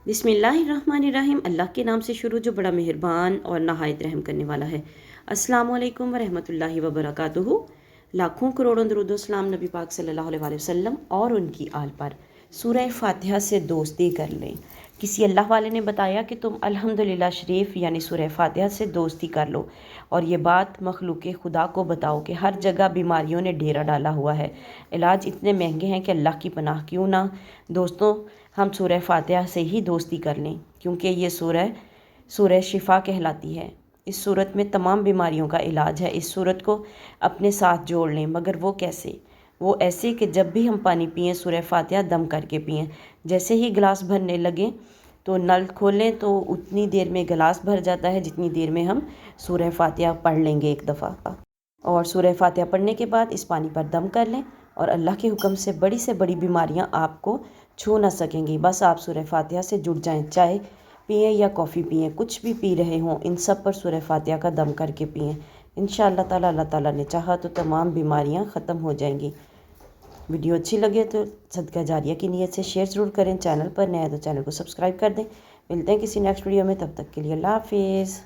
बिस्मिल्लाहिर्रहमानिर्रहीम। अल्लाह के नाम से शुरू जो बड़ा मेहरबान और नहायत रहम करने वाला है। अस्सलाम वालेकुम वरहमतुल्लाहि वबरकातुहू। लाखों करोड़ों दरूद सलाम नबी पाक सल्लल्लाहु अलैहि वसल्लम और उनकी आल पर। सूरह फातिहा से दोस्ती कर लें। किसी अल्लाह वाले ने बताया कि तुम अल्हम्दुलिल्लाह शरीफ यानी सूरह फातिहा से दोस्ती कर लो और ये बात मखलूक खुदा को बताओ कि हर जगह बीमारियों ने डेरा डाला हुआ है, इलाज इतने महंगे हैं कि अल्लाह की पनाह क्यों ना। दोस्तों, हम सूरह फातिहा से ही दोस्ती कर लें क्योंकि ये सूरह शिफा कहलाती है। इस सूरत में तमाम बीमारियों का इलाज है। इस सूरत को अपने साथ जोड़ लें, मगर वो कैसे? वो ऐसे कि जब भी हम पानी पिएं सूरह फातिहा दम करके पिएं। जैसे ही गिलास भरने लगें तो नल खोलें तो उतनी देर में गिलास भर जाता है जितनी देर में हम सूरह फातिहा पढ़ लेंगे एक दफ़ा। और सूरह फातिहा पढ़ने के बाद इस पानी पर दम कर लें और अल्लाह के हुक्म से बड़ी बीमारियां आपको छू ना सकेंगी। बस आप सूरह फातिहा से जुड़ जाएं। चाय पिएं या कॉफ़ी पिएं, कुछ भी पी रहे हों, इन सब पर सूरह फातिहा का दम करके पिएं। इंशाअल्लाह ताला अल्लाह ताला ने चाहा तो तमाम बीमारियां ख़त्म हो जाएंगी। वीडियो अच्छी लगे तो सदका जारिया की नीयत से शेयर ज़रूर करें। चैनल पर नया तो चैनल को सब्सक्राइब कर दें। मिलते हैं किसी नेक्स्ट वीडियो में, तब तक के लिए अल्लाह हाफिज़।